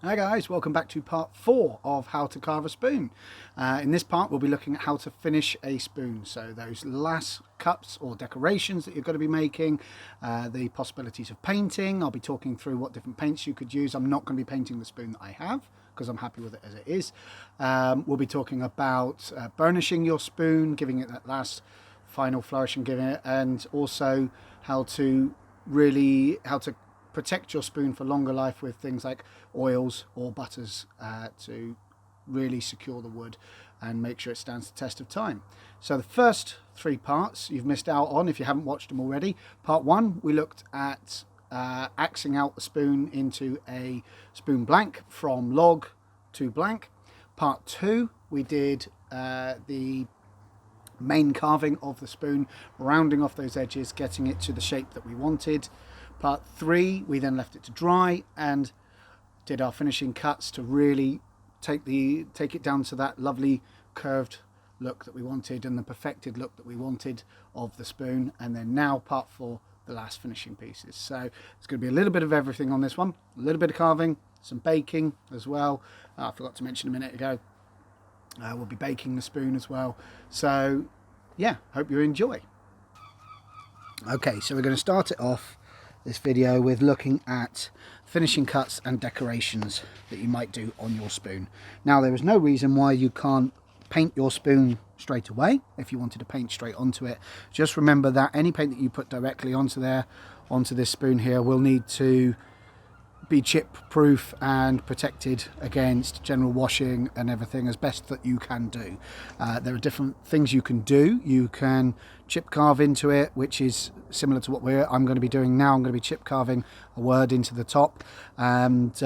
Hi guys, welcome back to part 4 of how to carve a spoon. In this part we'll be looking at how to finish a spoon, so those last cups or decorations that you're going to be making, the possibilities of painting. I'll be talking through what different paints you could use. I'm not going to be painting the spoon that I have because I'm happy with it as it is. We'll be talking about burnishing your spoon, giving it that last final flourish and giving it, and also how to protect your spoon for longer life with things like oils or butters to really secure the wood and make sure it stands the test of time. So the first 3 parts you've missed out on if you haven't watched them already. Part 1, we looked at axing out the spoon into a spoon blank from log to blank. Part 2, we did the main carving of the spoon, rounding off those edges, getting it to the shape that we wanted. Part 3, we then left it to dry and did our finishing cuts to really take it down to that lovely curved look that we wanted and the perfected look that we wanted of the spoon. And then now part 4, the last finishing pieces. So it's going to be a little bit of everything on this one, a little bit of carving, some baking as well. I forgot to mention a minute ago, we'll be baking the spoon as well. So yeah, hope you enjoy. Okay, so we're going to start it off this video with looking at finishing cuts and decorations that you might do on your spoon. Now, there is no reason why you can't paint your spoon straight away if you wanted to paint straight onto it. Just remember that any paint that you put directly onto this spoon here will need to be chip proof and protected against general washing and everything as best that you can do. There are different things you can do. You can chip carve into it, which is similar to what I'm going to be doing now. I'm going to be chip carving a word into the top, and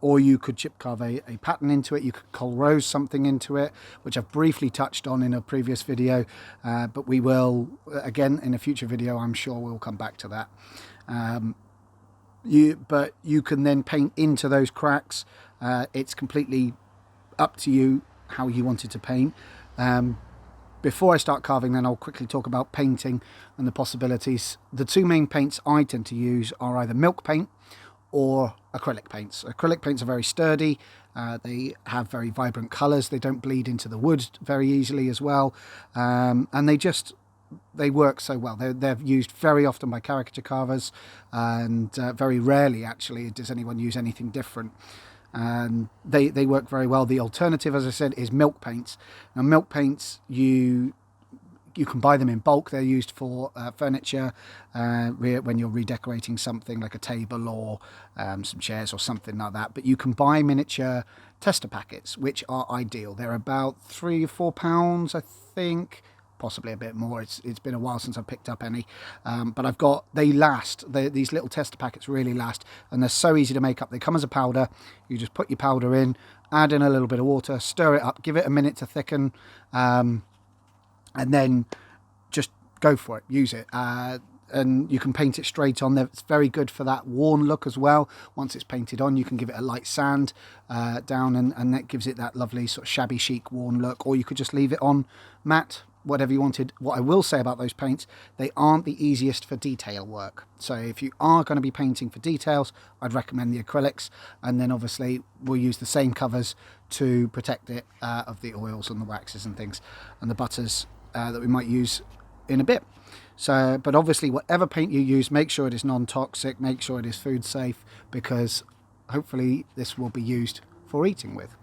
or you could chip carve a pattern into it. You could Colrose something into it, which I've briefly touched on in a previous video, but we will again in a future video. I'm sure we'll come back to that. But you can then paint into those cracks. It's completely up to you how you want it to paint. Before I start carving, then I'll quickly talk about painting and the possibilities. The 2 main paints I tend to use are either milk paint or acrylic paints. Acrylic paints are very sturdy. They have very vibrant colours. They don't bleed into the wood very easily as well, and they work so well. They're used very often by caricature carvers, and very rarely actually does anyone use anything different. And they work very well. The alternative, as I said, is milk paints. Now, milk paints, you can buy them in bulk. They're used for furniture, when you're redecorating something like a table or some chairs or something like that. But you can buy miniature tester packets, which are ideal. They're about £3 or £4, I think. Possibly a bit more. It's been a while since I've picked up any, but they last. These little tester packets really last, and they're so easy to make up. They come as a powder. You just put your powder in, add in a little bit of water, stir it up, give it a minute to thicken, and then just go for it. Use it. And you can paint it straight on there. It's very good for that worn look as well. Once it's painted on, you can give it a light sand down, and that gives it that lovely sort of shabby chic worn look. Or you could just leave it on matte, whatever you wanted. What I will say about those paints, they aren't the easiest for detail work. So if you are going to be painting for details, I'd recommend the acrylics, and then obviously we'll use the same covers to protect it of the oils and the waxes and things and the butters that we might use in a bit. So, but obviously whatever paint you use, make sure it is non-toxic, make sure it is food safe, because hopefully this will be used for eating with.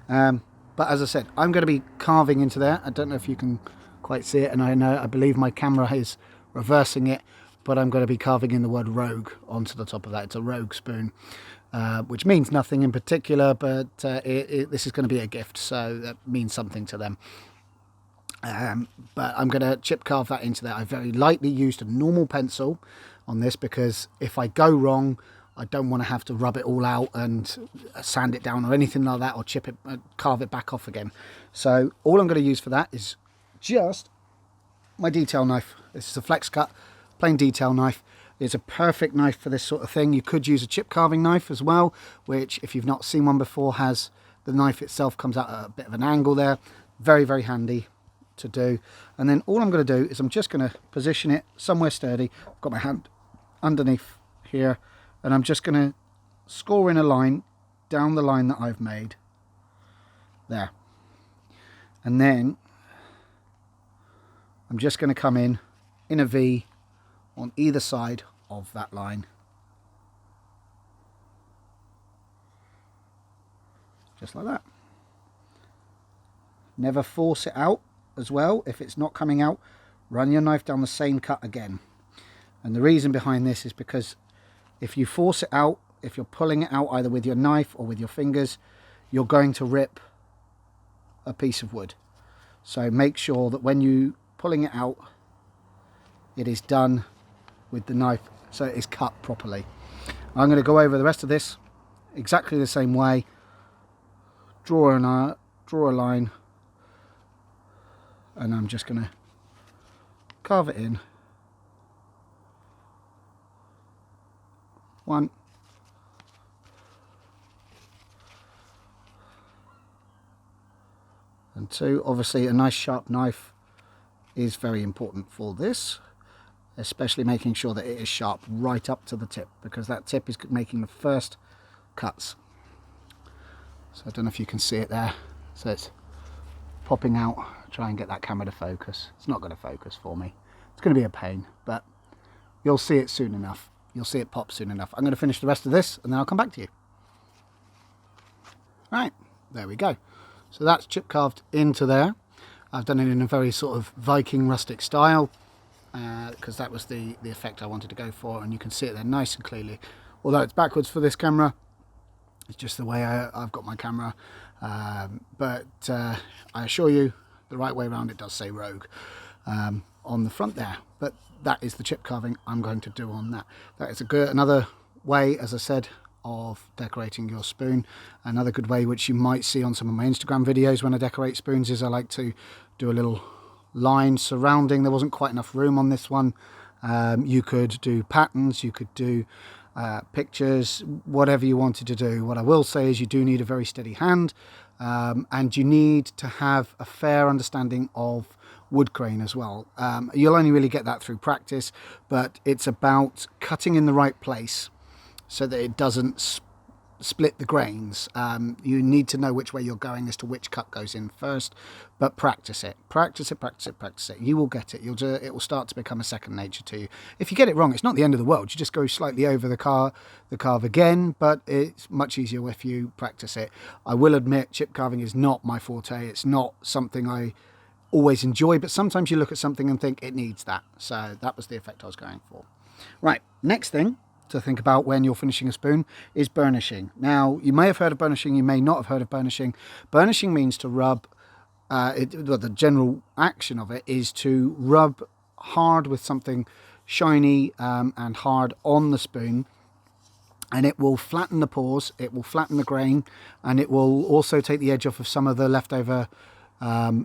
But as I said, I'm going to be carving into there. I don't know if you can quite see it, and I believe my camera is reversing it, but I'm going to be carving in the word rogue onto the top of that. It's a rogue spoon, which means nothing in particular, but this is going to be a gift, so that means something to them. But I'm going to chip carve that into there. I very lightly used a normal pencil on this, because if I go wrong, I don't want to have to rub it all out and sand it down or anything like that, or chip it, carve it back off again. So all I'm going to use for that is just my detail knife. This is a flex cut plain detail knife. It's a perfect knife for this sort of thing. You could use a chip carving knife as well, which, if you've not seen one before, has the knife itself comes out at a bit of an angle there. Very, very handy to do. And then all I'm going to do is I'm just going to position it somewhere sturdy. I've got my hand underneath here, and I'm just going to score in a line down the line that I've made there, and then I'm just going to come in a V on either side of that line, just like that. Never force it out as well. If it's not coming out, run your knife down the same cut again. And the reason behind this is because if you force it out, if you're pulling it out either with your knife or with your fingers, you're going to rip a piece of wood. So make sure that when you pulling it out, it is done with the knife so it is cut properly. I'm going to go over the rest of this exactly the same way. Draw a line, and I'm just going to carve it in. 1, and 2. Obviously a nice sharp knife is very important for this, especially making sure that it is sharp right up to the tip, because that tip is making the first cuts. So I don't know if you can see it there, so it's popping out. Try and get that camera to focus. It's not going to focus for me. It's going to be a pain, but you'll see it soon enough. You'll see it pop soon enough. I'm going to finish the rest of this and then I'll come back to you. Right, there we go. So that's chip carved into there. I've done it in a very sort of Viking rustic style, because that was the effect I wanted to go for, and you can see it there nice and clearly. Although it's backwards for this camera, it's just the way I've got my camera. But I assure you, the right way around, it does say Rogue on the front there. But that is the chip carving I'm going to do on that. That is another way, as I said, of decorating your spoon. Another good way, which you might see on some of my Instagram videos when I decorate spoons, is I like to do a little line surrounding. There wasn't quite enough room on this one. You could do patterns, you could do pictures, whatever you wanted to do. What I will say is you do need a very steady hand, and you need to have a fair understanding of wood grain as well. You'll only really get that through practice, but it's about cutting in the right place so that it doesn't split the grains. You need to know which way you're going as to which cut goes in first, but practice it. Practice it, practice it, practice it. You will get it. It will start to become a second nature to you. If you get it wrong, it's not the end of the world. You just go slightly over the carve again, but it's much easier if you practice it. I will admit, chip carving is not my forte. It's not something I always enjoy, but sometimes you look at something and think it needs that. So that was the effect I was going for. Right, next thing to think about when you're finishing a spoon is burnishing. Now, you may have heard of burnishing, you may not have heard of burnishing. Burnishing means to rub, the general action of it is to rub hard with something shiny and hard on the spoon, and it will flatten the pores, it will flatten the grain, and it will also take the edge off of some of the leftover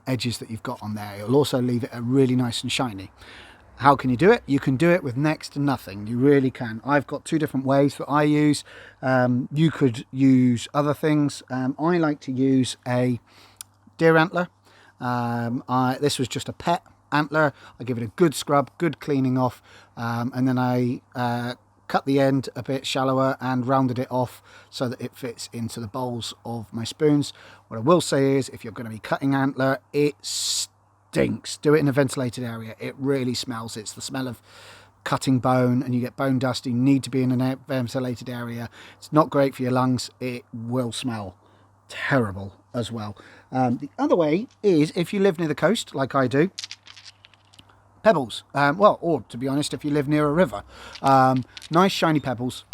edges that you've got on there. It'll also leave it really nice and shiny. How can you do it? You can do it with next to nothing. You really can. I've got 2 different ways that I use. You could use other things. I like to use a deer antler. This was just a pet antler. I give it a good scrub, good cleaning off, and then I cut the end a bit shallower and rounded it off so that it fits into the bowls of my spoons. What I will say is, if you're going to be cutting antler, it stinks. Do it in a ventilated area. It really smells. It's the smell of cutting bone, and you get bone dust. You need to be in a ventilated area. It's not great for your lungs. It will smell terrible as well. The other way is, if you live near the coast like I do, pebbles. Or to be honest, if you live near a river, nice shiny pebbles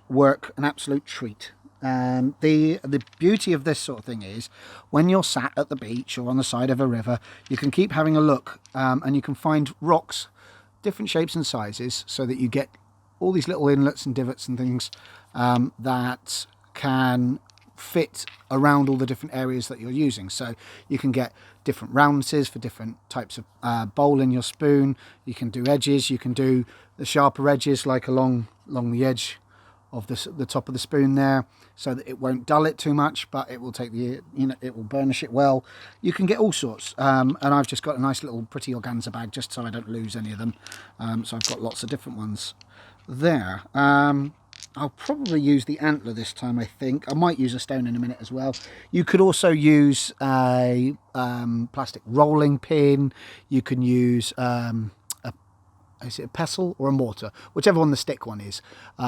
work an absolute treat. The beauty of this sort of thing is, when you're sat at the beach or on the side of a river, you can keep having a look, and you can find rocks, different shapes and sizes, so that you get all these little inlets and divots and things that can fit around all the different areas that you're using. So you can get different roundnesses for different types of bowl in your spoon. You can do edges. You can do the sharper edges, like along the edge of the top of the spoon there, so that it won't dull it too much, but it will take it will burnish it well. You can get all sorts, and I've just got a nice little pretty organza bag just so I don't lose any of them. So I've got lots of different ones there. I'll probably use the antler this time, I think. I might use a stone in a minute as well. You could also use a plastic rolling pin. You can use is it a pestle or a mortar? Whichever one the stick one is.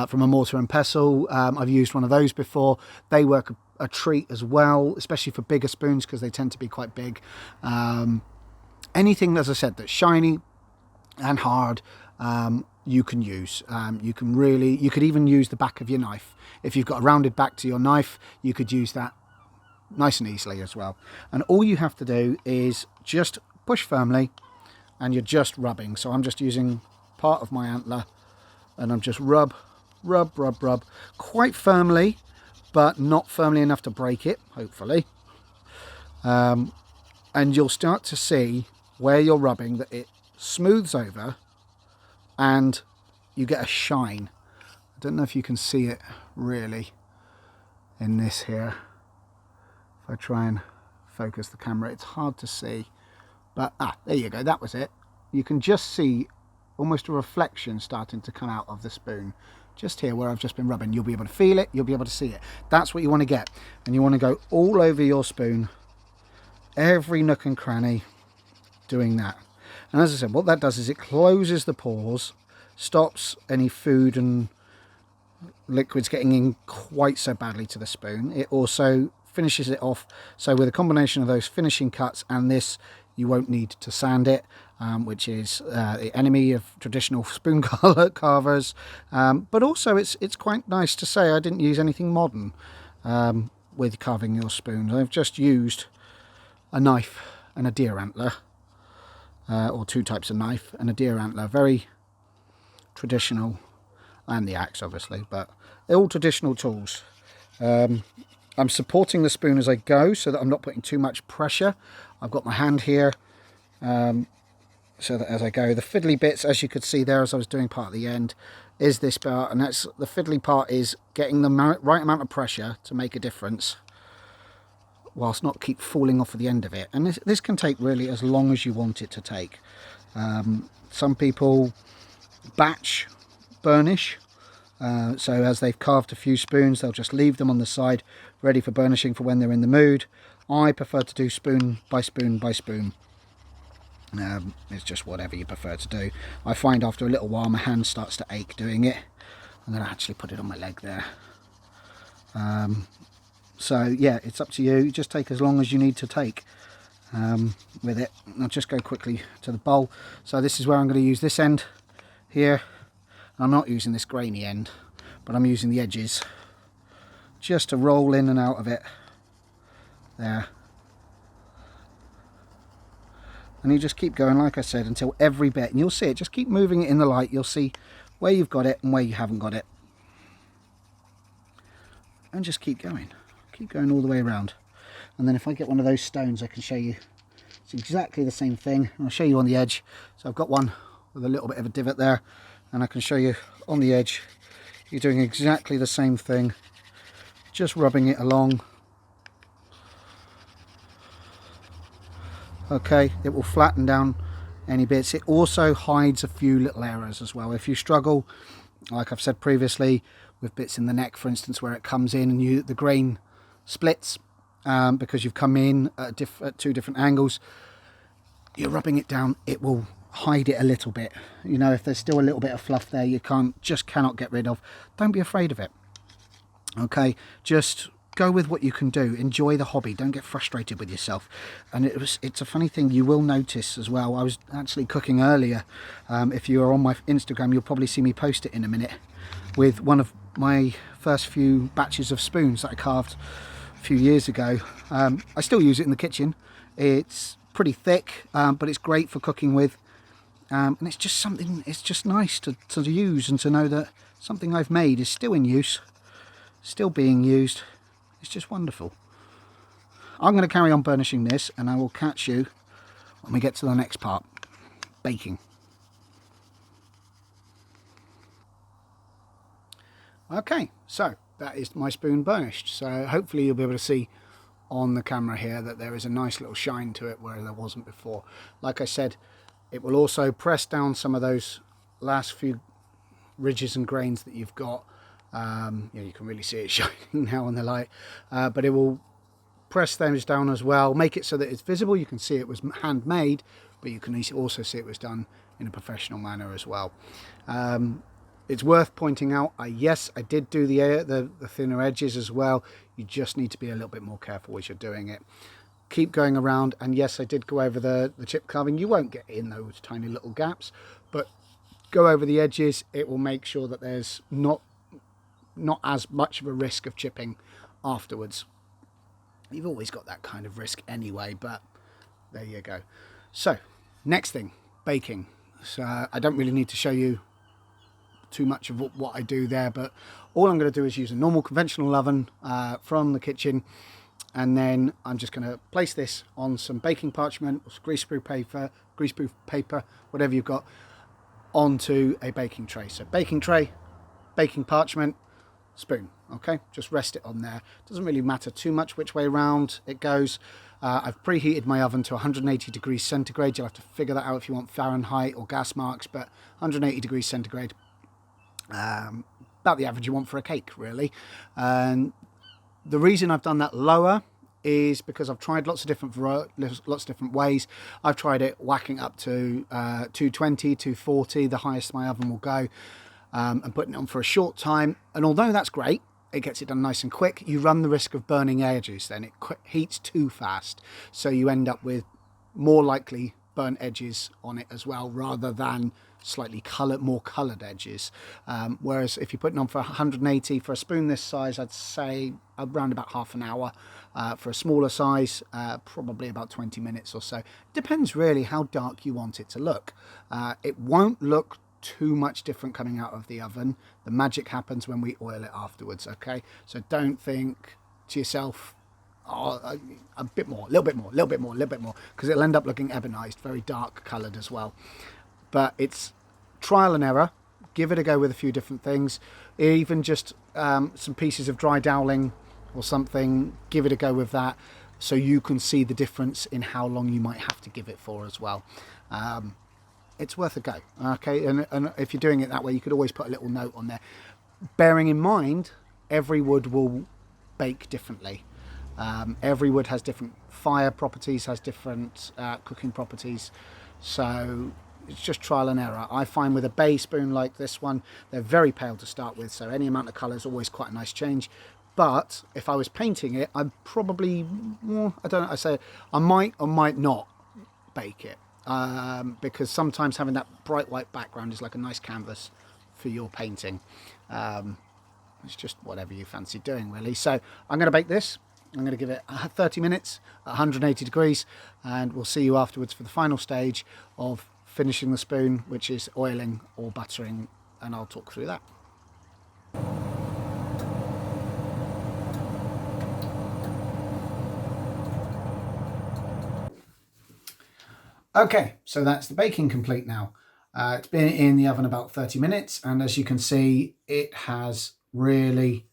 From a mortar and pestle. I've used one of those before. They work a treat as well, especially for bigger spoons because they tend to be quite big. Anything, as I said, that's shiny and hard, you can use. You could even use the back of your knife. If you've got a rounded back to your knife, you could use that nice and easily as well. And all you have to do is just push firmly, and you're just rubbing. So I'm just using part of my antler, and I'm just rub quite firmly, but not firmly enough to break it, hopefully. And you'll start to see where you're rubbing that it smooths over and you get a shine. I don't know if you can see it really in this here. If I try and focus the camera, it's hard to see, but there you go, that was it. You can just see almost a reflection starting to come out of the spoon just here where I've just been rubbing. You'll be able to feel it, you'll be able to see it. That's what you want to get, and you want to go all over your spoon, every nook and cranny, doing that. And as I said, what that does is it closes the pores, stops any food and liquids getting in quite so badly to the spoon. It also finishes it off, so with a combination of those finishing cuts and this, you won't need to sand it, which is the enemy of traditional spoon carvers. But also it's quite nice to say I didn't use anything modern with carving your spoons. I've just used a knife and a deer antler, or two types of knife and a deer antler, very traditional, and the axe obviously, but they're all traditional tools. I'm supporting the spoon as I go so that I'm not putting too much pressure. I've got my hand here, so that as I go, the fiddly bits, as you could see there as I was doing part at the end, is this part, and that's the fiddly part, is getting the right amount of pressure to make a difference whilst not keep falling off at the end of it. And this can take really as long as you want it to take. Some people batch burnish, so as they've carved a few spoons, they'll just leave them on the side ready for burnishing for when they're in the mood. I prefer to do spoon by spoon by spoon. It's just whatever you prefer to do. I find after a little while my hand starts to ache doing it, and then I actually put it on my leg there. So yeah, it's up to you. You just take as long as you need to take with it. I'll just go quickly to the bowl. So this is where I'm going to use this end here. I'm not using this grainy end, but I'm using the edges just to roll in and out of it there. And you just keep going, like I said, until every bit, and you'll see it, just keep moving it in the light, you'll see where you've got it and where you haven't got it, and just keep going all the way around. And then if I get one of those stones, I can show you it's exactly the same thing. I'll show you on the edge. So I've got one with a little bit of a divot there, and I can show you on the edge. You're doing exactly the same thing, just rubbing it along. Okay, it will flatten down any bits. It also hides a few little errors as well. If you struggle, like I've said previously, with bits in the neck, for instance, where it comes in and the grain splits because you've come in at two different angles, you're rubbing it down, it will hide it a little bit. You know, if there's still a little bit of fluff there you cannot get rid of, don't be afraid of it. Okay, just go with what you can do. Enjoy the hobby. Don't get frustrated with yourself. And it's a funny thing you will notice as well. I was actually cooking earlier. If you are on my Instagram, you'll probably see me post it in a minute, with one of my first few batches of spoons that I carved a few years ago. I still use it in the kitchen. It's pretty thick, but it's great for cooking with. And it's just something, it's just nice to use and to know that something I've made is still in use, still being used. It's just wonderful. I'm going to carry on burnishing this, and I will catch you when we get to the next part, baking. Okay, so that is my spoon burnished. So hopefully you'll be able to see on the camera here that there is a nice little shine to it where there wasn't before. Like I said, it will also press down some of those last few ridges and grains that you've got, You can really see it shining now in the light, but it will press those down as well, make it so that it's visible. You can see it was handmade, but you can also see it was done in a professional manner as well. It's worth pointing out, yes, I did do the thinner edges as well. You just need to be a little bit more careful as you're doing it. Keep going around, and yes, I did go over the chip carving. You won't get in those tiny little gaps, but go over the edges. It will make sure that there's not as much of a risk of chipping afterwards. You've always got that kind of risk anyway, but there you go. So next thing, baking. So I don't really need to show you too much of what I do there, but all I'm going to do is use a normal conventional oven from the kitchen, and then I'm just going to place this on some baking parchment or greaseproof paper, whatever you've got, onto a baking tray. So baking tray, baking parchment, spoon. Okay, just rest it on there. Doesn't really matter too much which way around it goes. I've preheated my oven to 180 degrees centigrade. You'll have to figure that out if you want Fahrenheit or gas marks, but 180 degrees centigrade, about the average you want for a cake, really. And the reason I've done that lower is because I've tried lots of different ways. I've tried it whacking up to 220, 240, the highest my oven will go, and putting it on for a short time. And although that's great, it gets it done nice and quick, you run the risk of burning edges. Then it heats too fast, so you end up with more likely burnt edges on it as well, rather than slightly more coloured edges. Whereas if you're putting on for 180 for a spoon this size, I'd say around about half an hour. For a smaller size, probably about 20 minutes or so. Depends really how dark you want it to look. It won't look too much different coming out of the oven. The magic happens when we oil it afterwards. Okay, so don't think to yourself, oh, a bit more, a little bit more, a little bit more, a little bit more, because it'll end up looking ebonized, very dark coloured as well. But it's trial and error. Give it a go with a few different things, even just some pieces of dry doweling or something. Give it a go with that, so you can see the difference in how long you might have to give it for as well. It's worth a go. Okay, and if you're doing it that way, you could always put a little note on there, bearing in mind every wood will bake differently. Every wood has different fire properties, has different cooking properties, so it's just trial and error. I find with a bay spoon like this one, they're very pale to start with, so any amount of colour is always quite a nice change. But if I was painting it, I'd probably, I don't know, I might or might not bake it, because sometimes having that bright white background is like a nice canvas for your painting. It's just whatever you fancy doing, really. So I'm going to bake this. I'm going to give it 30 minutes at 180 degrees, and we'll see you afterwards for the final stage of finishing the spoon, which is oiling or buttering, and I'll talk through that. Okay, so that's the baking complete now. It's been in the oven about 30 minutes, and as you can see, it has really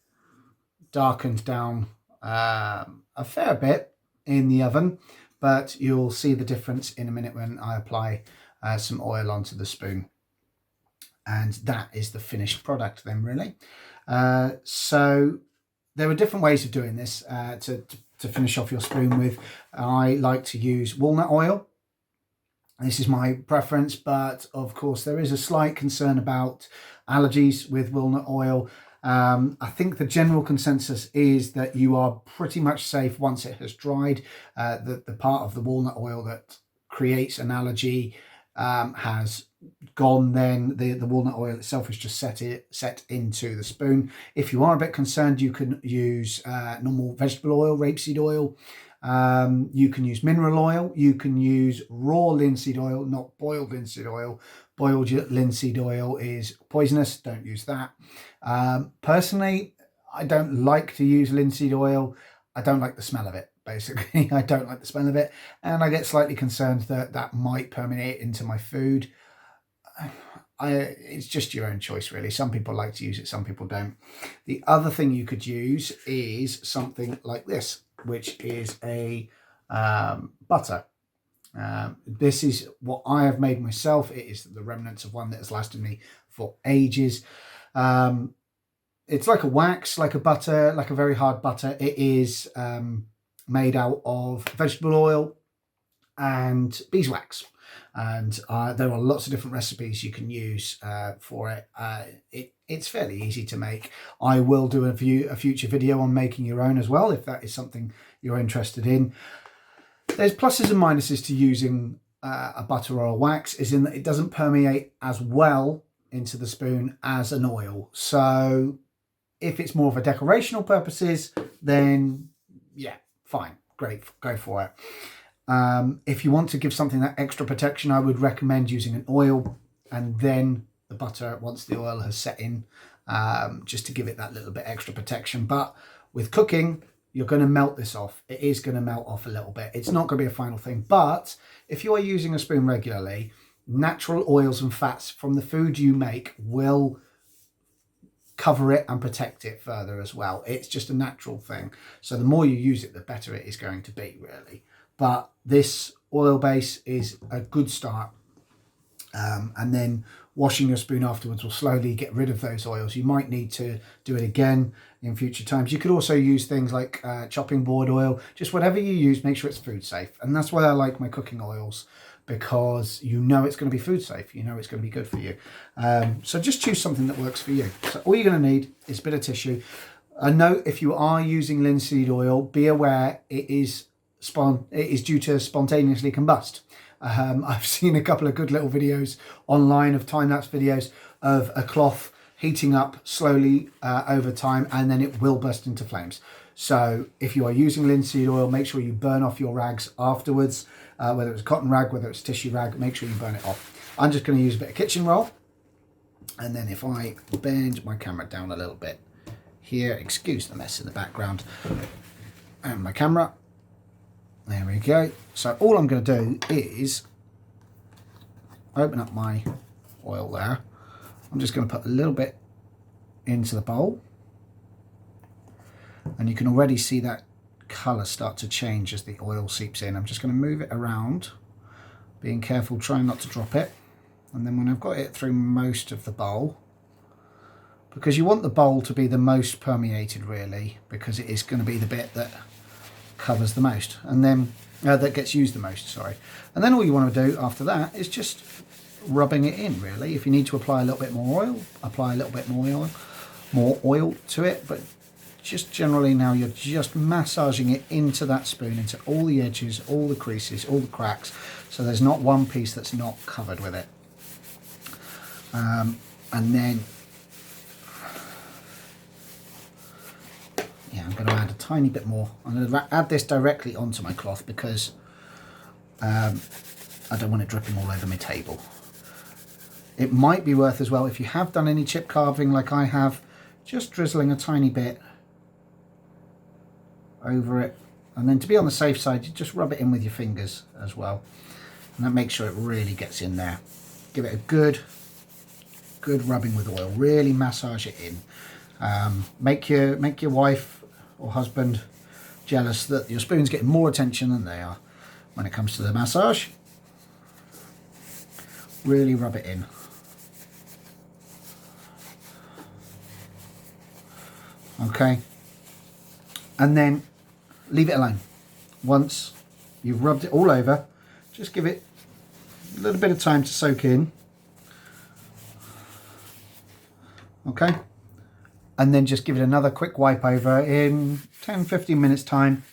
darkened down a fair bit in the oven, but you'll see the difference in a minute when I apply some oil onto the spoon. And that is the finished product then, really. So there are different ways of doing this to finish off your spoon with. I like to use walnut oil. This is my preference, but of course there is a slight concern about allergies with walnut oil. I think the general consensus is that you are pretty much safe once it has dried. The part of the walnut oil that creates an allergy has gone. Then the walnut oil itself is just set into the spoon. If you are a bit concerned, you can use normal vegetable oil, rapeseed oil. You can use mineral oil. You can use raw linseed oil, not boiled linseed oil. Boiled linseed oil is poisonous. Don't use that. Personally, I don't like to use linseed oil. I don't like the smell of it, basically. I don't like the smell of it, and I get slightly concerned that that might permeate into my food. It's just your own choice, really. Some people like to use it, some people don't. The other thing you could use is something like this, which is a butter. This is what I have made myself. It is the remnants of one that has lasted me for ages. it's like a wax, like a butter, like a very hard butter. It is made out of vegetable oil and beeswax. And there are lots of different recipes you can use for it. It's fairly easy to make. I will do a future video on making your own as well, if that is something you're interested in. There's pluses and minuses to using a butter or a wax, is in that it doesn't permeate as well into the spoon as an oil. So if it's more of a decorational purposes, then yeah, fine, great, go for it. If you want to give something that extra protection, I would recommend using an oil and then the butter once the oil has set in, just to give it that little bit extra protection. But with cooking, you're going to melt this off. It is going to melt off a little bit. It's not going to be a final thing. But if you are using a spoon regularly, natural oils and fats from the food you make will cover it and protect it further as well. It's just a natural thing. So the more you use it, the better it is going to be, really. But this oil base is a good start. And then washing your spoon afterwards will slowly get rid of those oils. You might need to do it again in future times. You could also use things like chopping board oil. Just whatever you use, make sure it's food safe. And that's why I like my cooking oils, because you know it's going to be food safe. You know it's going to be good for you. So just choose something that works for you. So all you're going to need is a bit of tissue. A note, if you are using linseed oil, be aware it is due to spontaneously combust. I've seen a couple of good little videos online of time-lapse videos of a cloth heating up slowly over time, and then it will burst into flames. So if you are using linseed oil, make sure you burn off your rags afterwards, whether it's a cotton rag, whether it's a tissue rag, make sure you burn it off. I'm just going to use a bit of kitchen roll, and then if I bend my camera down a little bit here, excuse the mess in the background, and my camera, there we go. So all I'm going to do is open up my oil there. I'm just going to put a little bit into the bowl, and you can already see that colour start to change as the oil seeps in. I'm just going to move it around, being careful, trying not to drop it. And then when I've got it through most of the bowl, because you want the bowl to be the most permeated really, because it is going to be the bit that covers the most, and then that gets used the most, sorry. And then all you want to do after that is just rubbing it in, really. If you need to apply a little bit more oil, apply a little bit more oil to it, but just generally now you're just massaging it into that spoon, into all the edges, all the creases, all the cracks, so there's not one piece that's not covered with it. And then yeah, I'm going to add a tiny bit more. I'm going to add this directly onto my cloth because I don't want it dripping all over my table. It might be worth as well, if you have done any chip carving like I have, just drizzling a tiny bit over it. And then to be on the safe side, you just rub it in with your fingers as well. And that makes sure it really gets in there. Give it a good rubbing with oil. Really massage it in. Make your wife or husband jealous that your spoon's getting more attention than they are when it comes to the massage. Really rub it in. Okay, and then leave it alone. Once you've rubbed it all over, just give it a little bit of time to soak in. Okay, and then just give it another quick wipe over in 10-15 minutes time,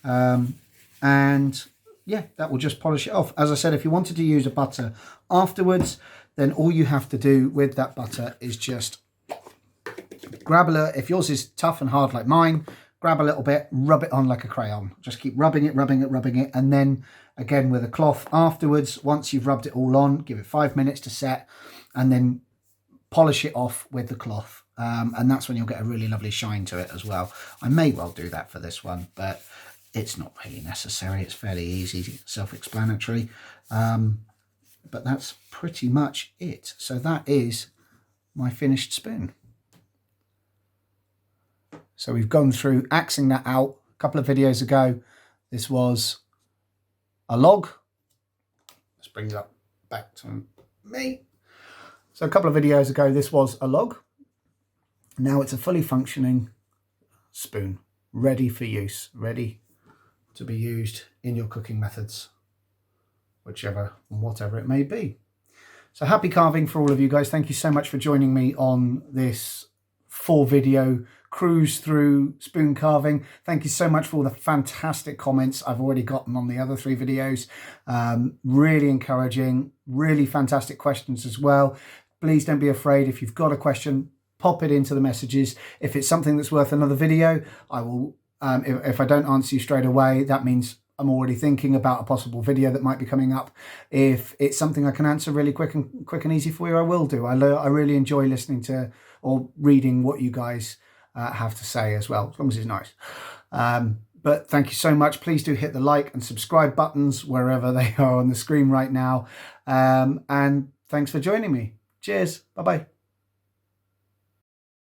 and yeah, that will just polish it off. As I said, if you wanted to use a butter afterwards, then all you have to do with that butter is just grab a little, if yours is tough and hard like mine, grab a little bit, rub it on like a crayon. Just keep rubbing it, and then again with a cloth afterwards, once you've rubbed it all on, give it 5 minutes to set, and then polish it off with the cloth. And that's when you'll get a really lovely shine to it as well. I may well do that for this one, but it's not really necessary. It's fairly easy, self-explanatory. But that's pretty much it. So that is my finished spoon. So we've gone through axing that out a couple of videos ago. This was a log. This brings up back to me. So a couple of videos ago, this was a log. Now it's a fully functioning spoon, ready for use, ready to be used in your cooking methods, whichever and whatever it may be. So happy carving for all of you guys. Thank you so much for joining me on this 4-video cruise through spoon carving. Thank you so much for all the fantastic comments I've already gotten on the other 3 videos. Really encouraging, really fantastic questions as well. Please don't be afraid. If you've got a question, pop it into the messages. If it's something that's worth another video, I will, if I don't answer you straight away, that means I'm already thinking about a possible video that might be coming up. If it's something I can answer really quick and easy for you, I will do. I really enjoy listening to or reading what you guys have to say as well, as long as it's nice. But thank you so much. Please do hit the like and subscribe buttons wherever they are on the screen right now. And thanks for joining me. Cheers. Bye-bye.